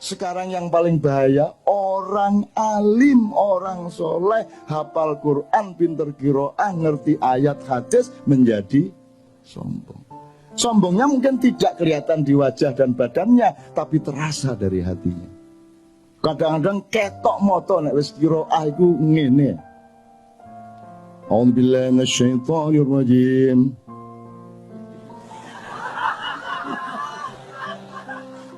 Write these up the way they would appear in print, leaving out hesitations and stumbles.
Sekarang yang paling bahaya, orang alim, orang soleh, hafal Quran, pinter qiraah, ngerti ayat hadis, menjadi sombong. Sombongnya mungkin tidak kelihatan di wajah dan badannya, tapi terasa dari hatinya. Kadang-kadang ketok moto nek wis qiraah iku ngene. A'udzubillahi minasyaitonir rajim.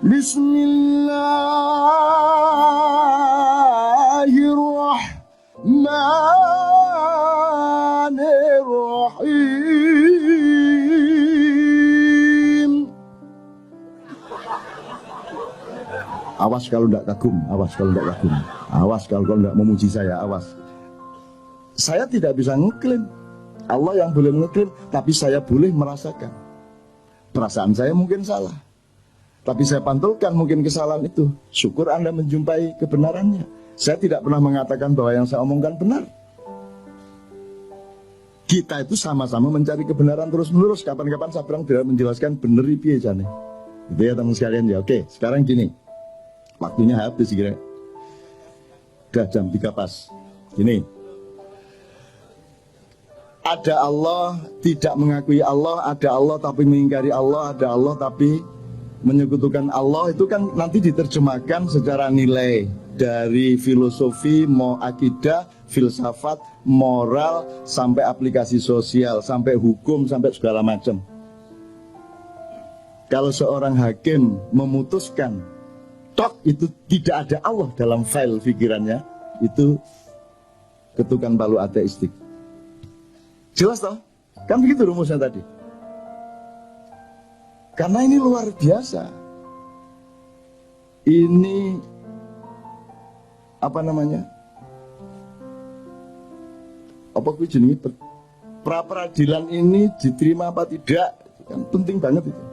Bismillahirrahmanirrahim. Awas kalau tidak kagum, awas kalau tidak kagum, awas kalau tidak memuji saya, awas. Saya tidak bisa ngeklaim, Allah yang boleh ngeklaim, tapi saya boleh merasakan. Perasaan saya mungkin salah, tapi saya pantulkan mungkin kesalahan itu. Syukur Anda menjumpai kebenarannya. Saya tidak pernah mengatakan bahwa yang saya omongkan benar. Kita itu sama-sama mencari kebenaran terus-menerus. Kapan-kapan saya pernah tidak menjelaskan benar piye jane. Gitu ya teman sekalian ya. Oke, sekarang gini. Waktunya habis kira. Udah jam 3 pas. Gini. Ada Allah, tidak mengakui Allah. Ada Allah tapi mengingkari Allah. Ada Allah tapi menyekutukan Allah. Itu kan nanti diterjemahkan secara nilai. Dari filosofi, mau akidah, filsafat, moral, sampai aplikasi sosial, sampai hukum, sampai segala macam. Kalau seorang hakim memutuskan tok itu tidak ada Allah dalam file pikirannya, itu ketukan palu ateistik. Jelas toh? Kan begitu rumusnya tadi. Karena ini luar biasa. Ini apa namanya? Apa jenenge pra-peradilan ini diterima apa tidak? Kan penting banget itu.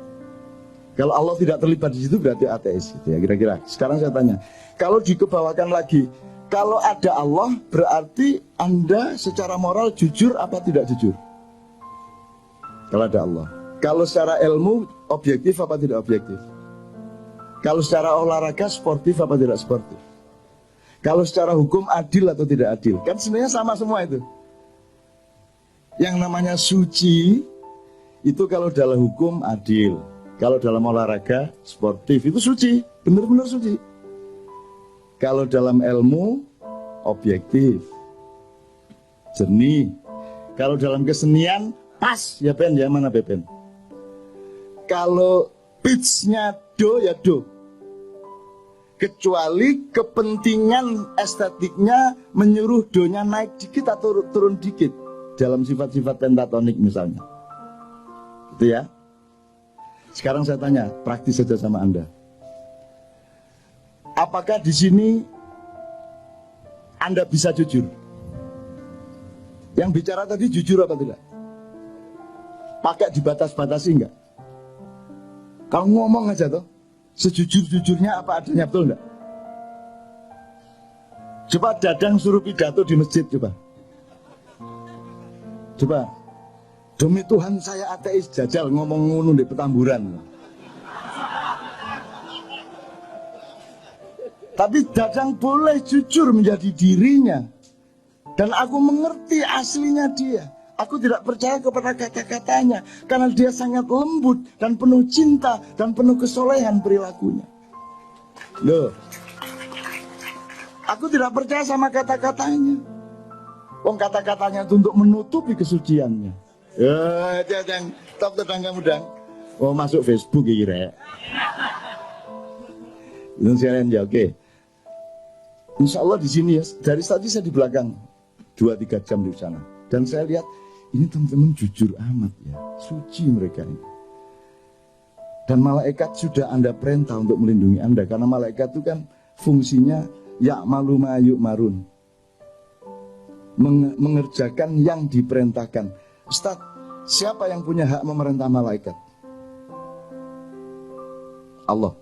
Kalau Allah tidak terlibat di situ berarti ateis gitu ya kira-kira. Sekarang saya tanya, kalau dikebawakan lagi, kalau ada Allah berarti Anda secara moral jujur apa tidak jujur? Kalau ada Allah. Kalau secara ilmu objektif apa tidak objektif? Kalau secara olahraga sportif apa tidak sportif? Kalau secara hukum adil atau tidak adil? Kan sebenarnya sama semua itu. Yang namanya suci itu kalau dalam hukum adil, kalau dalam olahraga sportif itu suci, benar-benar suci. Kalau dalam ilmu objektif, jernih. Kalau dalam kesenian pas ya Ben ya, mana Ben? Kalau pitch-nya do ya do. Kecuali kepentingan estetiknya menyuruh donya naik dikit atau turun dikit dalam sifat-sifat pentatonik misalnya. Gitu ya. Sekarang saya tanya, praktis saja sama Anda. Apakah di sini Anda bisa jujur? Yang bicara tadi jujur apa tidak? Pakai dibatas-batasi enggak? Kalau ngomong aja toh. Sejujur-jujurnya apa adanya, betul enggak? Coba Dadang suruh pidato di masjid, coba. Coba. Demi Tuhan saya ateis, jajal ngomong ngono di Petamburan. Tapi Dadang boleh jujur menjadi dirinya. Dan aku mengerti aslinya dia. Aku tidak percaya kepada kata-katanya karena dia sangat lembut dan penuh cinta dan penuh kesolehan perilakunya. Loh, aku tidak percaya sama kata-katanya. Wong kata-katanya itu untuk menutupi kesuciannya. Jangan top tetangga mudang. Oh masuk Facebook ya kira ya. Itu sekalian ya oke. Insya Allah di sini ya. Dari tadi saya di belakang 2-3 jam di sana dan saya lihat. Ini teman-teman jujur amat ya, suci mereka ini. Dan malaikat sudah Anda perintah untuk melindungi Anda. Karena malaikat itu kan fungsinya ya'malu ma yu'marun. Mengerjakan yang diperintahkan. Ustaz, siapa yang punya hak memerintah malaikat? Allah.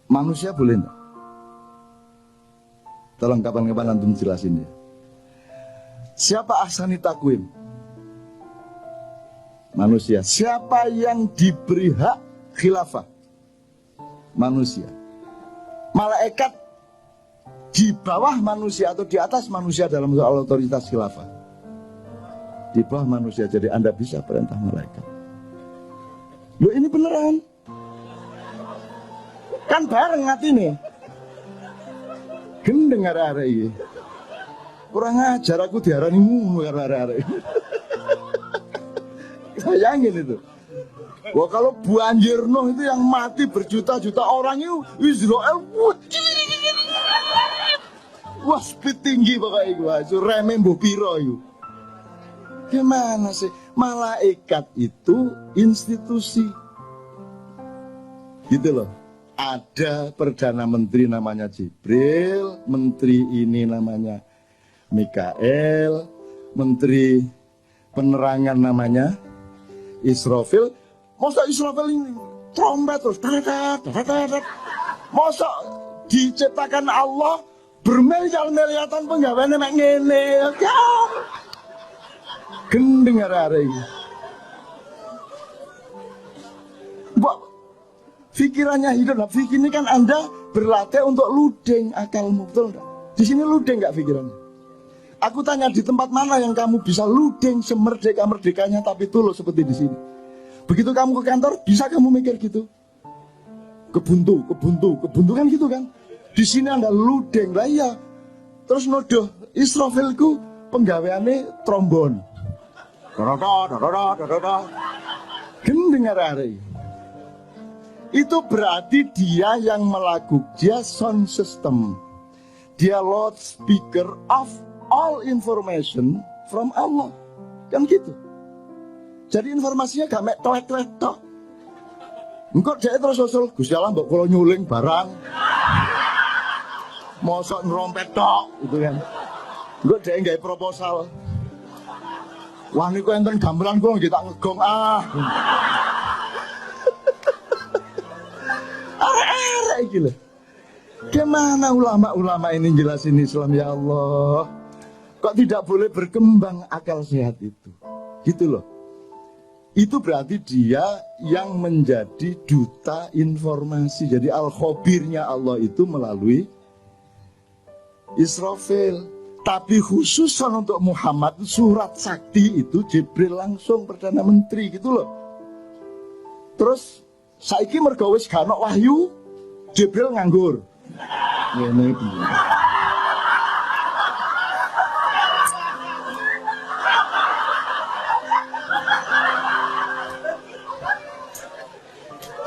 Manusia boleh enggak? Tolong kapan-kapan antum jelasin ya. Siapa ahsani takwim? Manusia. Siapa yang diberi hak khilafah? Manusia. malaikat di bawah manusia atau di atas manusia dalam soal otoritas khilafah. Di bawah manusia, jadi Anda bisa perintah malaikat. Loh ini beneran. Kan bareng hati nih. Gendeng arek-arek iki. Kurang ajar aku diarani ngono karo arek-arek. Bayangin itu. Wah kalau banjir Nuh itu yang mati berjuta-juta orang itu Israel wah speed tinggi pokoknya gua itu remeh mbok piro itu. Gimana sih malaikat itu institusi gitu loh. Ada perdana menteri namanya Jibril, menteri ini namanya Mikael, menteri penerangan namanya Israfil. Masa Israfil ini trompet terus, masa diciptakan Allah bermiliar-miliatan penggawaannya mek ngene, gendeng arek iki. Pikirannya hidup, fikir ini kan Anda berlatih untuk ludeng akalmu, betul enggak? Di sini ludeng enggak pikirannya? Aku tanya di tempat mana yang kamu bisa ludeng semerdeka-merdekanya tapi tulus seperti di sini. Begitu kamu ke kantor, bisa kamu mikir gitu? Kebuntu kan gitu kan? Di sini Anda ludeng lah ya. Terus nodoh Israfilku penggaweane trombon. Gendeng arek. Itu berarti dia yang melakukan, dia sound system. Dia loudspeaker of all information from Allah. Kan gitu. Jadi informasinya gak mek toek-toek tok. Engko dhek terus usul, Gusti Allah mbok kula nyuling barang. Mosok nrompet tok gitu kan. Engko dhek nggawe proposal. Wah niku enten gamelan kula nggih tak ngegong ah. Arek-arek iki lho. Gimana ulama-ulama ini jelasin Islam ya Allah? Kok tidak boleh berkembang akal sehat itu? Gitu loh. Itu berarti dia yang menjadi duta informasi. Jadi al-khabirnya Allah itu melalui Israfil. Tapi khususan untuk Muhammad surat sakti itu Jibril langsung Perdana Menteri gitu loh. Terus saiki mergo wis gak ono wahyu, Jibril nganggur. Ngene iki.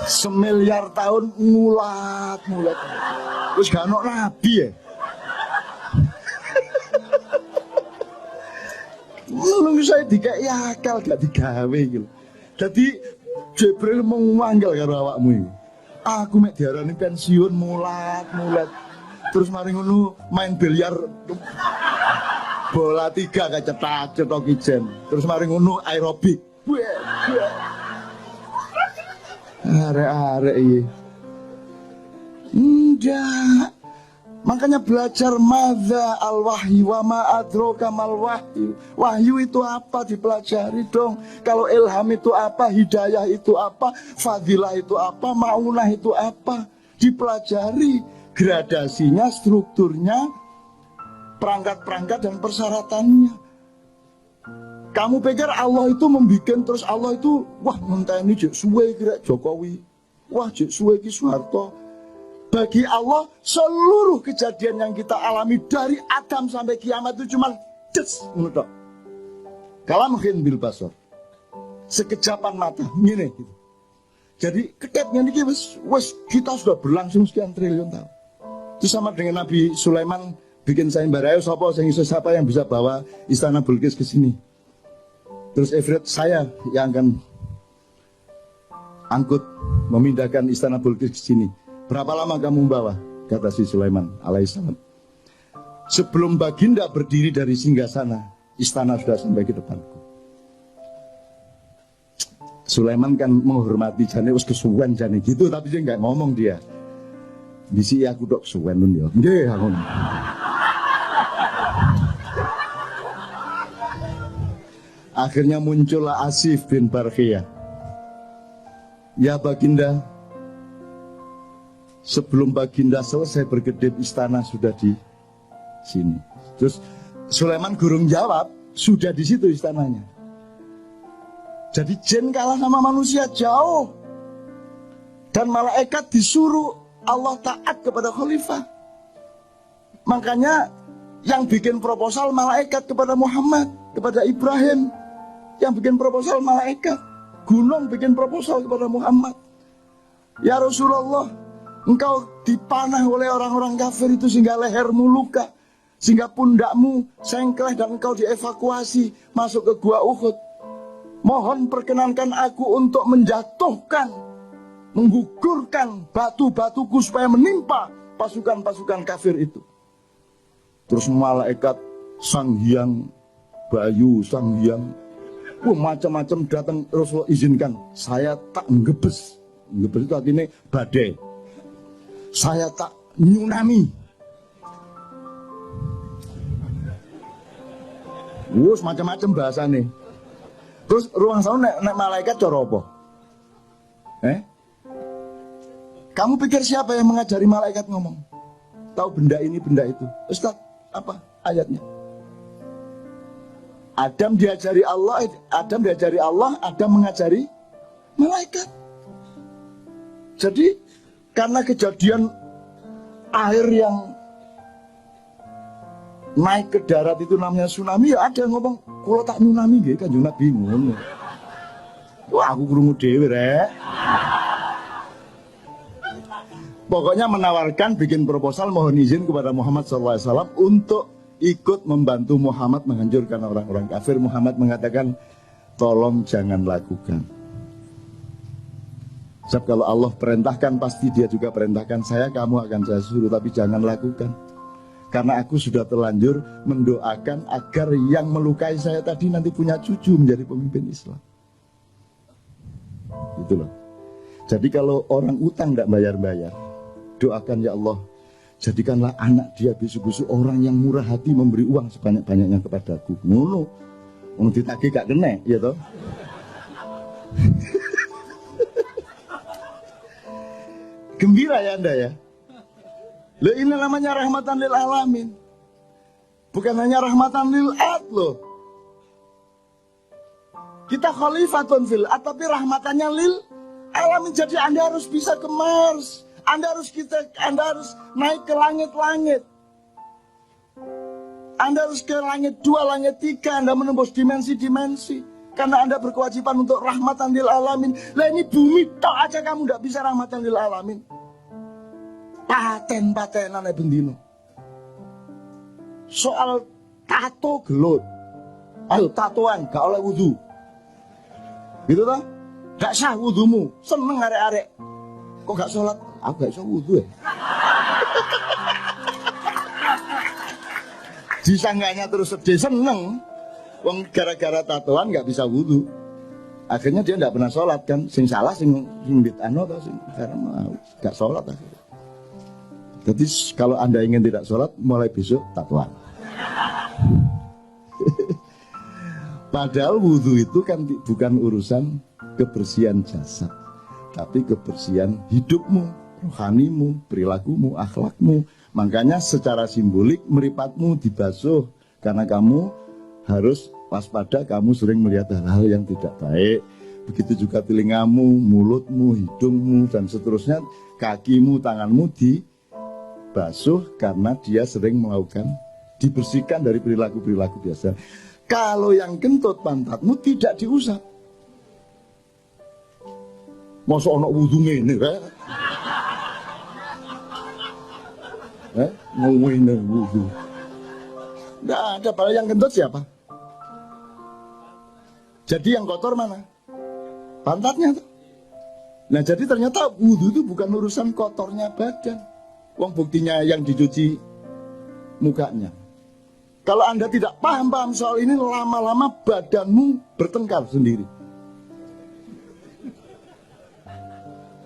Semiliar tahun ngulat. Terus gak ono nabi ya. Lu saya dikai akal gak digawe gitu. Jadi Jibril memanggil karo awakmu iki. Aku mek diarani pensiun mulat. Terus mari ngono main biliar bola 3 gak cetak ijen. Terus mari ngono aerobik. Arek-arek iki. Enggak. Makanya belajar madza al-wahyu wa ma adraka mal wahyu. Wahyu itu apa dipelajari dong. Kalau ilham itu apa, hidayah itu apa, fadilah itu apa, maunah itu apa, dipelajari gradasinya, strukturnya, perangkat-perangkat dan persyaratannya. Kamu pikir Allah itu membikin terus Allah itu wah ngenteni jek suwe kira Jokowi. Wah jek suwe ki Soeharto. Bagi Allah seluruh kejadian yang kita alami dari Adam sampai kiamat itu cuma des ngono. Kalamhin bil basar. Sekejapan mata ngene gitu. Jadi ketepnya niki wis kita sudah berlangsung sekian triliun tahun. Itu sama dengan Nabi Sulaiman bikin sayembara, siapa yang bisa bawa istana Bilqis ke sini. Terus Ifrit, saya yang akan angkut memindahkan istana Bilqis ke sini. Berapa lama kamu membawa? Kata si Sulaiman alaihissalam. Sebelum baginda berdiri dari singgasana, istana sudah sampai ke depanku. Sulaiman kan menghormati jane wis kesuwen jane gitu, tapi dia nggak ngomong dia. Bisi aku dok kesuwen nun ya. Nggih aku. Akhirnya muncullah Asif bin Barkhiyah. Ya baginda, Sebelum Baginda selesai berkedip, istana sudah di sini. Terus Sulaiman gurung jawab, sudah di situ istananya. Jadi jin kalah sama manusia jauh. Dan malaikat disuruh Allah taat kepada khalifah. Makanya yang bikin proposal malaikat kepada Muhammad, kepada Ibrahim. Yang bikin proposal malaikat. Gunung bikin proposal kepada Muhammad. Ya Rasulullah, engkau dipanah oleh orang-orang kafir itu sehingga lehermu luka, sehingga pundakmu sengkleh dan engkau dievakuasi masuk ke gua Uhud. Mohon perkenankan aku untuk menjatuhkan, menggugurkan batu-batuku supaya menimpa pasukan-pasukan kafir itu. Terus malaikat Sang Hyang Bayu, Sang Hyang, macam-macam datang. Rasulullah izinkan, saya tak ngebes. Ngebes itu artinya badai. Saya tak nyunami. Macam-macam bahasa nih. Terus ruang sana nek malaikat cara apa? Kamu pikir siapa yang mengajari malaikat ngomong? Tahu benda ini, benda itu. Ustaz, apa ayatnya? Adam diajari Allah, Adam mengajari malaikat. Jadi karena kejadian air yang naik ke darat itu namanya tsunami, ya ada yang ngomong, kalau tak tsunami gitu, Kanjeng Nabi ngono. Wah, aku krungu dhewe rek. Pokoknya menawarkan, bikin proposal, mohon izin kepada Muhammad SAW untuk ikut membantu Muhammad menghancurkan orang-orang kafir. Muhammad mengatakan, tolong jangan lakukan. Sebab kalau Allah perintahkan, pasti dia juga perintahkan saya, kamu akan saya suruh, tapi jangan lakukan. Karena aku sudah terlanjur mendoakan agar yang melukai saya tadi nanti punya cucu menjadi pemimpin Islam. Gitu loh. Jadi kalau orang utang tidak bayar-bayar, doakan ya Allah, jadikanlah anak dia besok-besok orang yang murah hati memberi uang sebanyak-banyaknya kepadaku. Ngono. Wong ditagih gak kena, ya toh? Gembira ya Anda ya. Loh, ini namanya rahmatan lil alamin. Bukan hanya rahmatan lil ad loh. Kita khalifatun fil ad, tapi rahmatannya lil alamin. Jadi Anda harus bisa ke Mars. Anda harus naik ke langit-langit. Anda harus ke langit 2, langit 3. Anda menembus dimensi-dimensi. Karena Anda berkewajiban untuk rahmatan lil alamin. Lah ini bumi tok aja kamu tidak bisa rahmatan lil alamin. Paten-patenan bendino. Soal tato gelut. Ayo tatoan gak oleh wudu. Gitu toh? Gak sah wudumu. Seneng arek-arek. Kok gak sholat? Aku gak bisa wudu ya. Disangganya terus sedih, seneng. Wong gara-gara tatoan gak bisa wudu. Akhirnya dia gak pernah sholat kan. Sing salah sing bid'ano atau sing karena gak sholat akhirnya. Jadi kalau Anda ingin tidak sholat, mulai besok tatoan. Padahal wudhu itu kan bukan urusan kebersihan jasad, tapi kebersihan hidupmu, rohanimu, perilakumu, akhlakmu. Makanya secara simbolik meripatmu dibasuh, karena kamu harus waspada, kamu sering melihat hal-hal yang tidak baik. Begitu juga telingamu, mulutmu, hidungmu, dan seterusnya, kakimu, tanganmu dibasuh karena dia sering melakukan, dibersihkan dari perilaku-perilaku biasa. Kalau yang kentut pantatmu tidak diusap. Masa anak wudu ngene kae? Ngene wudu. Nggak ada, padahal yang kentut siapa? Jadi yang kotor mana? Pantatnya tuh. Nah jadi ternyata wudu itu bukan urusan kotornya badan. Wong buktinya yang dicuci mukanya. Kalau Anda tidak paham soal ini, lama-lama badanmu bertengkar sendiri.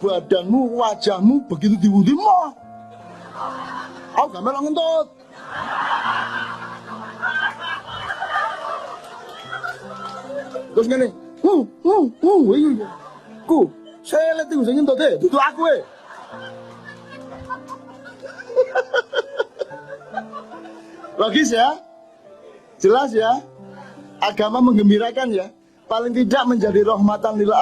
Badanmu, wajahmu begitu diwudu, aku gak melok ngentut. Terus ngene, ku, saya lihat itu saya ngentut deh, itu aku Logis ya? Jelas ya? Agama menggembirakan ya? Paling tidak menjadi rahmatan lil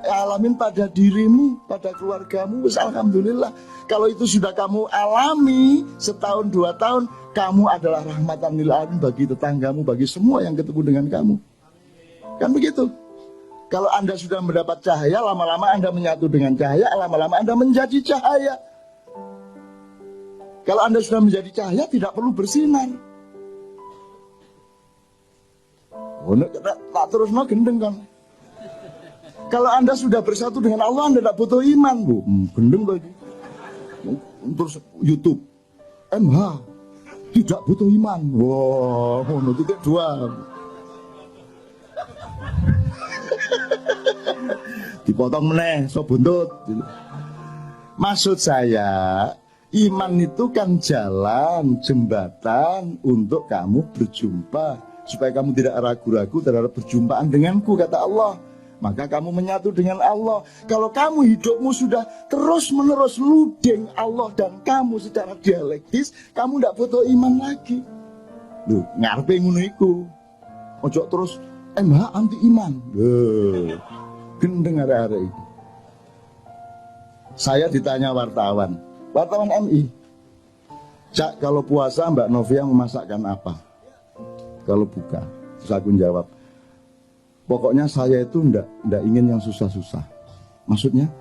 alamin pada dirimu, pada keluargamu. Alhamdulillah. Kalau itu sudah kamu alami setahun 2 tahun, kamu adalah rahmatan lil alamin bagi tetanggamu, bagi semua yang ketemu dengan kamu. Kan begitu. Kalau Anda sudah mendapat cahaya, lama-lama Anda menyatu dengan cahaya, lama-lama Anda menjadi cahaya. Kalau Anda sudah menjadi cahaya, tidak perlu bersinar. Oh, tak terus no gendeng kan. Kalau Anda sudah bersatu dengan Allah, Anda tidak butuh iman, Bu. Gendeng lagi. Terus YouTube, MH, tidak butuh iman. Wow, no, titik 2. Dipotong meneh, so buntut. Maksud saya, iman itu kan jalan, jembatan untuk kamu berjumpa, supaya kamu tidak ragu-ragu terhadap perjumpaan denganku, kata Allah. Maka kamu menyatu dengan Allah. Kalau kamu hidupmu sudah terus-menerus ludeng Allah dan kamu secara dialektis, kamu tidak butuh iman lagi. Loh, ngarepe ngono iku. Ojo terus MH anti iman. Gendeng arek-arek itu. Saya ditanya wartawan MI, Cak, kalau puasa Mbak Novia memasakkan apa? Kalau buka, terus aku jawab, pokoknya saya itu ndak ingin yang susah-susah. Maksudnya,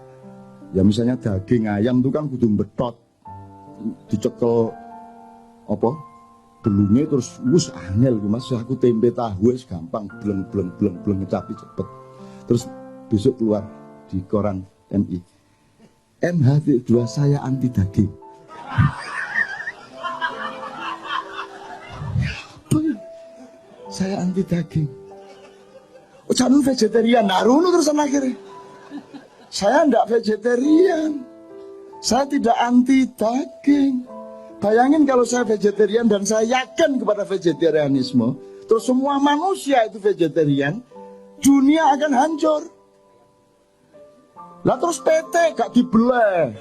ya misalnya daging ayam itu kan kudu betot, dicekel apa? Belungnya terus wus angel, Mas. Aku tempe tahu wis gampang, bleng ngecapi cepet. Terus besok keluar di koran MI, MH2 saya anti daging. Saya anti daging. Oh, jangan vegetarian. Naruno terus akhirnya. Saya enggak vegetarian. Saya tidak anti daging. Bayangin kalau saya vegetarian dan saya yakin kepada vegetarianisme, terus semua manusia itu vegetarian, dunia akan hancur. Lah terus PT gak dibeleh.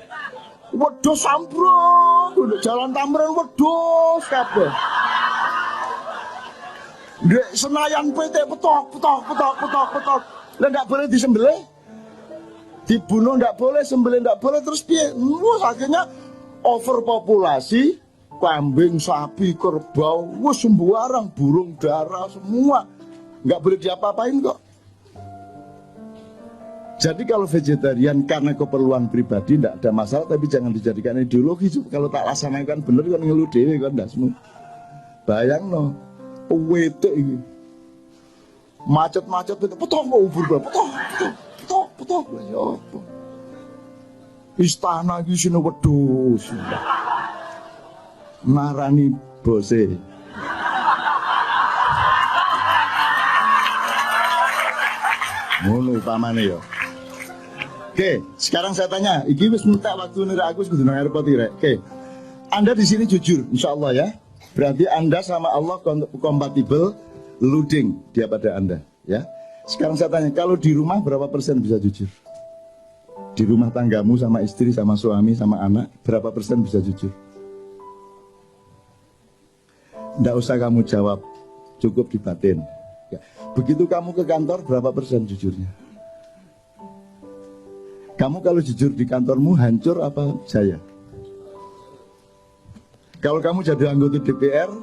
Wedhus ambruk, jalan Tamrin wedhus kabeh. Dek Senayan PT petok. Lah ndak boleh disembelih. Dibunuh ndak boleh, sembelih ndak boleh, terus piye? Wah, akhirnya overpopulasi, kambing, sapi, kerbau, wah sembarang, burung dara semua. Nggak boleh diapa-apain kok. Jadi kalau vegetarian karena keperluan pribadi tidak ada masalah, tapi jangan dijadikan ideologi. Kalau tak laksanakan bener kan ngeluh dewe kan ndak semua. Bayang no, wetek ini macet-macet itu potong ubur potong. Ya apa? Istana iki sine wedhus. Marani bose. Ngono upamane ya. Oke, sekarang saya tanya, iki wis minta waktu nira aku kudu nang airport iki, Rek. Oke. Anda di sini jujur, insyaallah ya. Berarti Anda sama Allah kompatibel, luding dia pada Anda, ya. Sekarang saya tanya, kalau di rumah berapa persen bisa jujur? Di rumah tanggamu sama istri, sama suami, sama anak, berapa persen bisa jujur? Nggak usah kamu jawab, cukup di batin. Ya. Begitu kamu ke kantor, berapa persen jujurnya? Kamu kalau jujur di kantormu hancur apa jaya? Kalau kamu jadi anggota DPR,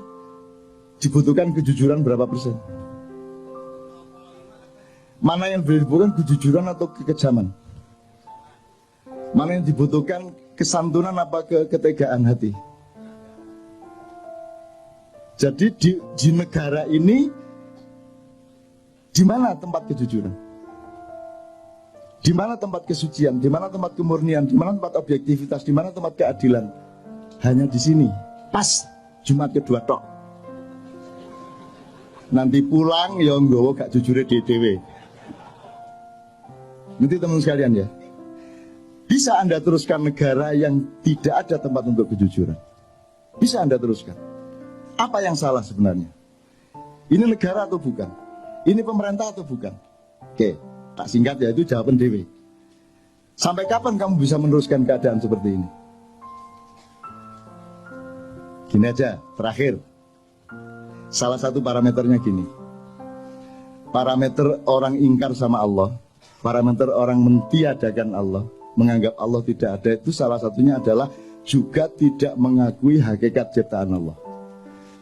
dibutuhkan kejujuran berapa persen? Mana yang dibutuhkan kejujuran atau kekejaman? Mana yang dibutuhkan kesantunan apa ketegaan hati? Jadi di negara ini, di mana tempat kejujuran? Di mana tempat kesucian? Di mana tempat kemurnian? Di mana tempat objektivitas? Di mana tempat keadilan? Hanya di sini. Pas Jumat kedua tok. Nanti pulang ya nggawa gak jujure dhewe. Nanti teman sekalian ya. Bisa Anda teruskan negara yang tidak ada tempat untuk kejujuran? Bisa Anda teruskan? Apa yang salah sebenarnya? Ini negara atau bukan? Ini pemerintah atau bukan? Oke, tak singkat ya, itu jawaban dewe. Sampai kapan kamu bisa meneruskan keadaan seperti ini? Gini aja, terakhir. Salah satu parameternya gini. Parameter orang ingkar sama Allah, parameter orang mentiadakan Allah, menganggap Allah tidak ada, itu salah satunya adalah juga tidak mengakui hakikat ciptaan Allah.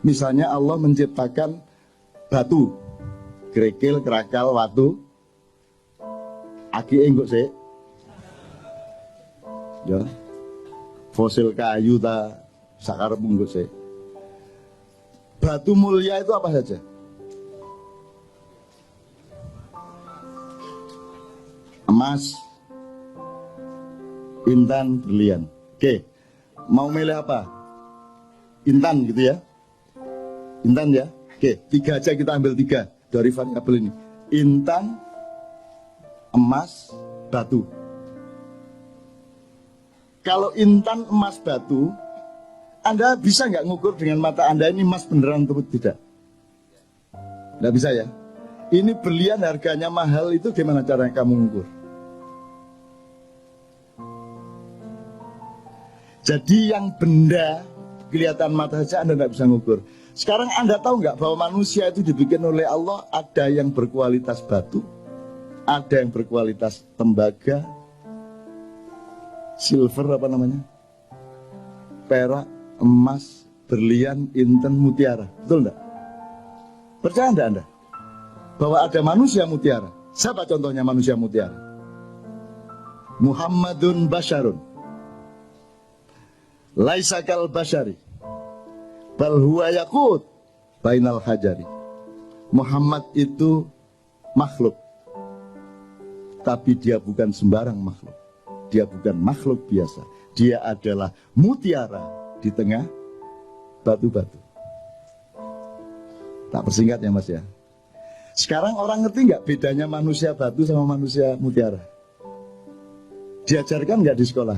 Misalnya Allah menciptakan batu, kerikil, kerakal, watu, aki enggak sih? Ya, fosil kayu ta sakar enggak sih? Batu mulia itu apa saja? Emas, intan, berlian. Oke, mau milih apa? Intan gitu ya? Intan ya? Oke, 3 aja kita ambil 3 dari variabel ini. Intan, emas, batu. Kalau intan, emas, batu, Anda bisa nggak ngukur dengan mata Anda ini emas beneran atau tidak? Nggak bisa ya? Ini berlian harganya mahal, itu gimana caranya kamu ngukur? Jadi yang benda kelihatan mata saja Anda nggak bisa ngukur. Sekarang Anda tahu nggak bahwa manusia itu dibikin oleh Allah, ada yang berkualitas batu, ada yang berkualitas tembaga, silver apa namanya, perak, emas, berlian, intan, mutiara. Betul enggak? Percaya enggak Anda bahwa ada manusia mutiara? Siapa contohnya manusia mutiara? Muhammadun Basyarun, laisa kal basyari, bal huwa yaqut bainal hajari. Muhammad itu makhluk, tapi dia bukan sembarang makhluk. Dia bukan makhluk biasa. Dia adalah mutiara di tengah batu-batu. Tak persingkat ya Mas ya. Sekarang orang ngerti nggak bedanya manusia batu sama manusia mutiara? Diajarkan nggak di sekolah?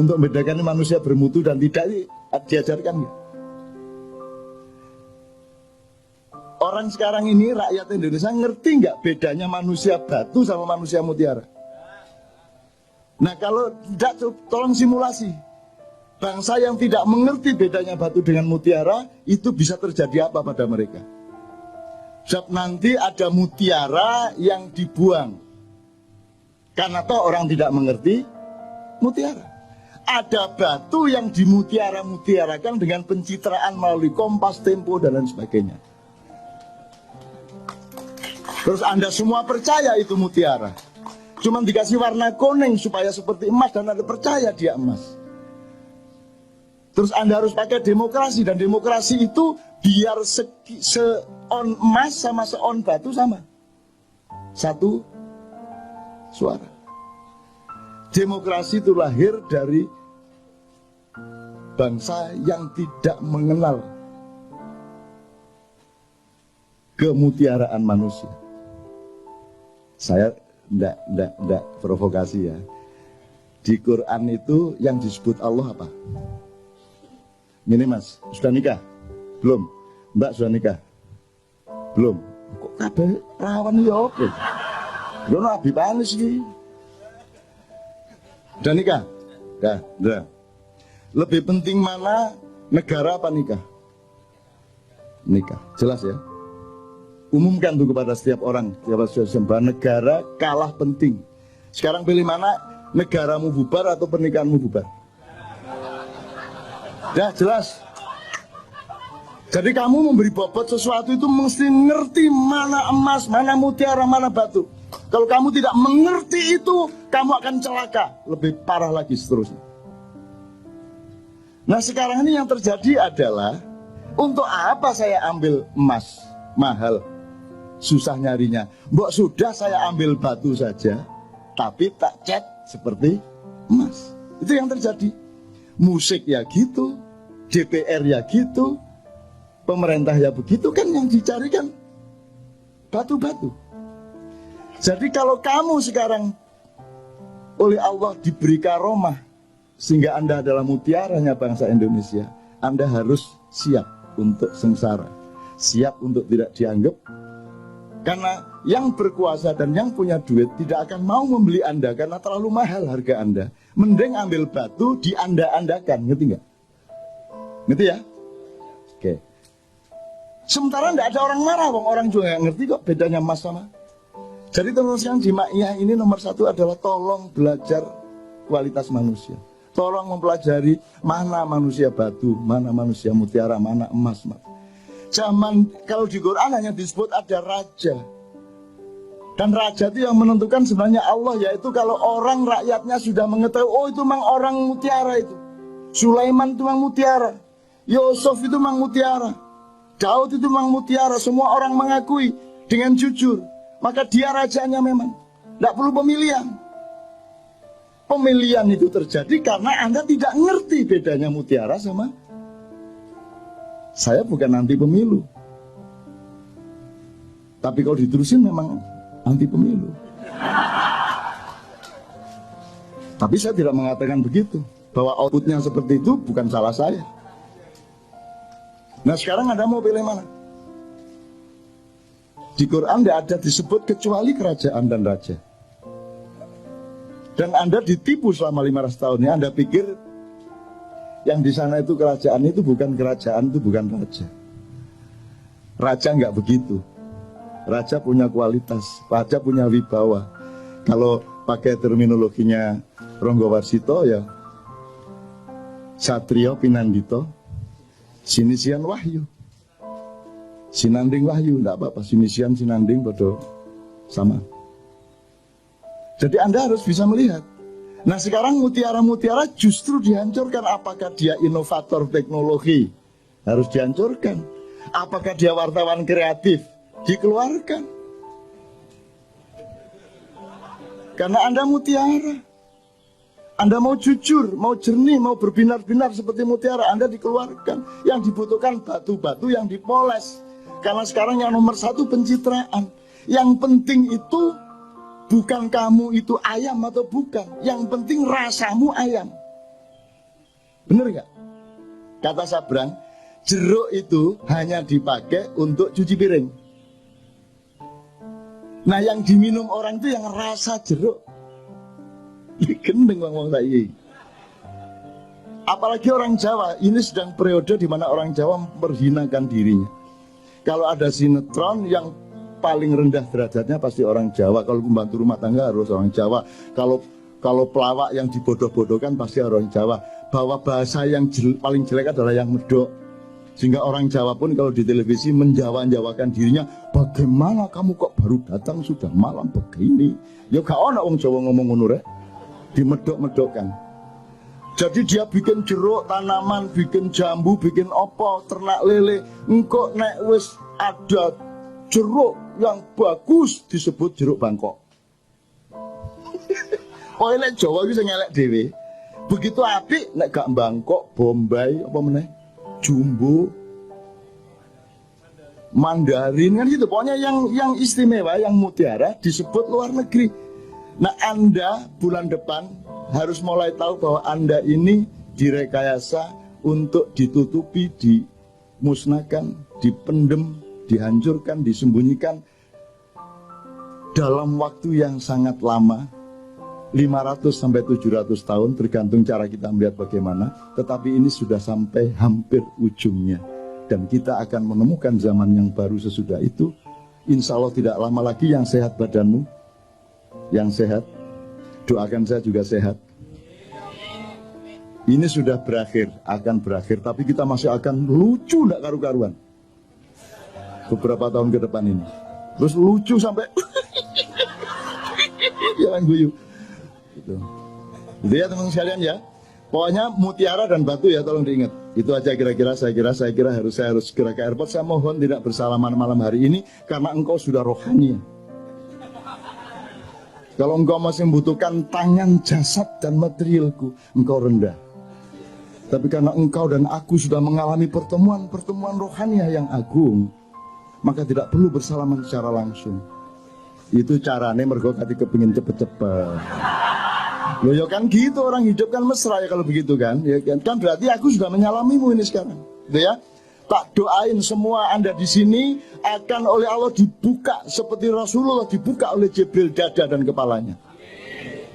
Untuk membedakan manusia bermutu dan tidak, diajarkan nggak? Orang sekarang ini, rakyat Indonesia, ngerti nggak bedanya manusia batu sama manusia mutiara? Nah kalau tidak, tolong simulasi. Bangsa yang tidak mengerti bedanya batu dengan mutiara, itu bisa terjadi apa pada mereka? Sebab nanti ada mutiara yang dibuang, karena toh orang tidak mengerti mutiara. Ada batu yang dimutiara-mutiarakan dengan pencitraan melalui Kompas, Tempo, dan lain sebagainya. Terus Anda semua percaya itu mutiara. Cuma dikasih warna kuning supaya seperti emas dan Anda percaya dia emas. Terus Anda harus pakai demokrasi, dan demokrasi itu biar seon emas sama seon batu sama. Satu suara. Demokrasi itu lahir dari bangsa yang tidak mengenal kemutiaraan manusia. Saya enggak provokasi ya. Di Quran itu yang disebut Allah apa? Ini Mas, sudah nikah? Belum? Mbak sudah nikah? Belum? Kok kabeh rawan ya oke? Dono abi panis iki. Sudah nikah? Udah. Lebih penting mana, negara apa nikah? Nikah, jelas ya. Umumkan tuh kepada setiap orang, bahwa negara kalah penting. Sekarang pilih mana, negaramu bubar atau pernikahanmu bubar? Ya jelas. Jadi kamu memberi bobot sesuatu itu mesti ngerti mana emas, mana mutiara, mana batu. Kalau kamu tidak mengerti itu, kamu akan celaka. Lebih parah lagi seterusnya. Nah sekarang ini yang terjadi adalah, untuk apa saya ambil emas mahal, susah nyarinya. Mbok sudah saya ambil batu saja, tapi tak cat seperti emas. Itu yang terjadi. Musik ya gitu, DPR ya gitu, pemerintah ya begitu, kan yang dicarikan batu-batu. Jadi kalau kamu sekarang oleh Allah diberi karomah sehingga Anda adalah mutiaranya bangsa Indonesia, Anda harus siap untuk sengsara, siap untuk tidak dianggap. Karena yang berkuasa dan yang punya duit tidak akan mau membeli Anda karena terlalu mahal harga Anda. Mending ambil batu, dianda-andakan, ngerti nggak? Ngerti ya? Oke. Sementara tidak ada orang marah, orang juga nggak ngerti kok bedanya emas sama. Jadi teman-teman di Ma'iyah ini nomor satu adalah tolong belajar kualitas manusia. Tolong mempelajari mana manusia batu, mana manusia mutiara, mana emas. Zaman kalau di Quran hanya disebut ada raja. Dan raja itu yang menentukan sebenarnya Allah, yaitu kalau orang rakyatnya sudah mengetahui, oh itu memang orang mutiara itu. Sulaiman itu memang mutiara. Yusuf itu memang mutiara. Daud itu memang mutiara. Semua orang mengakui dengan jujur. Maka dia rajanya memang. Tidak perlu pemilihan. Pemilihan itu terjadi karena Anda tidak ngerti bedanya mutiara sama. Saya bukan anti pemilu. Tapi kalau diterusin memang anti pemilu. Tapi saya tidak mengatakan begitu. Bahwa outputnya seperti itu bukan salah saya. Nah sekarang Anda mau pilih mana? Di Quran tidak ada disebut kecuali kerajaan dan raja. Dan Anda ditipu selama 500 tahun ini. Anda pikir yang di sana itu kerajaan itu bukan kerajaan, itu bukan raja. Raja nggak begitu. Raja punya kualitas, raja punya wibawa. Kalau pakai terminologinya Ronggo Warsito ya Satrio Pinandito Sinisian Wahyu. Sinanding Wahyu, enggak apa-apa, Sinisian, Sinanding bodoh sama. Jadi Anda harus bisa melihat. Nah sekarang mutiara-mutiara justru dihancurkan. Apakah dia inovator teknologi? Harus dihancurkan. Apakah dia wartawan kreatif? Dikeluarkan. Karena Anda mutiara. Anda mau jujur, mau jernih, mau berbinar-binar seperti mutiara, Anda dikeluarkan. Yang dibutuhkan batu-batu yang dipoles. Karena sekarang yang nomor satu pencitraan. Yang penting itu bukan kamu itu ayam atau bukan. Yang penting rasamu ayam. Bener gak? Kata Sabrang, jeruk itu hanya dipakai untuk cuci piring. Nah yang diminum orang itu yang rasa jeruk. Gendeng ngomong saya. Apalagi orang Jawa, ini sedang periode di mana orang Jawa memperhinakan dirinya. Kalau ada sinetron yang paling rendah derajatnya pasti orang Jawa. Kalau pembantu rumah tangga harus orang Jawa. Kalau pelawak yang dibodoh-bodohkan pasti orang Jawa. Bahwa bahasa yang paling jelek adalah yang medok. Sehingga orang Jawa pun kalau di televisi menjawa-jawakan dirinya, bagaimana kamu kok baru datang sudah malam begini? Ya gak ada orang Jawa ngomong ngono rek. Dimedok-medokkan. Jadi dia bikin jeruk, tanaman, bikin jambu, bikin opo, ternak lele. Engkau nek wis ada jeruk yang bagus disebut jeruk Bangkok. Oh nek Jawa iki sing elek dhewe. Begitu apik nek gak Bangkok, Bombay, apa meneh? Jumbo, Mandarin kan gitu. Pokoknya yang istimewa, yang mutiara disebut luar negeri. Nah Anda bulan depan harus mulai tahu bahwa Anda ini direkayasa untuk ditutupi, dimusnahkan, dipendem, dihancurkan, disembunyikan dalam waktu yang sangat lama, 500 sampai 700 tahun tergantung cara kita melihat bagaimana. Tetapi ini sudah sampai hampir ujungnya. Dan kita akan menemukan zaman yang baru sesudah itu. Insya Allah tidak lama lagi. Yang sehat badanmu, yang sehat, doakan saya juga sehat. Ini sudah berakhir, akan berakhir. Tapi kita masih akan lucu tidak karu-karuan beberapa tahun ke depan ini. Terus lucu sampai jangan guyu gitu. Gitu ya teman-teman sekalian ya. Pokoknya mutiara dan batu ya, tolong diingat. Itu aja kira-kira saya kira saya harus segera ke airport. Saya mohon tidak bersalaman malam hari ini karena engkau sudah rohani. Kalau engkau masih membutuhkan tangan, jasad dan materialku, engkau rendah. Tapi karena engkau dan aku sudah mengalami pertemuan rohani yang agung, maka tidak perlu bersalaman secara langsung. Itu caranya mergo kati kepingin cepet-cepet. Loh ya kan gitu, orang hidup kan mesra ya kalau begitu kan. Ya kan berarti aku sudah menyalamimu ini sekarang. Gitu ya. Tak doain semua Anda di sini akan oleh Allah dibuka seperti Rasulullah dibuka oleh Jibril dada dan kepalanya.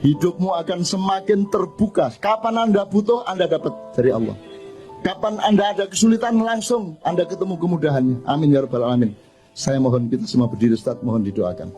Hidupmu akan semakin terbuka. Kapan Anda butuh, Anda dapat dari Allah. Kapan Anda ada kesulitan, langsung Anda ketemu kemudahannya. Amin ya rabbal alamin. Saya mohon kita semua berdiri, Ustaz, mohon didoakan.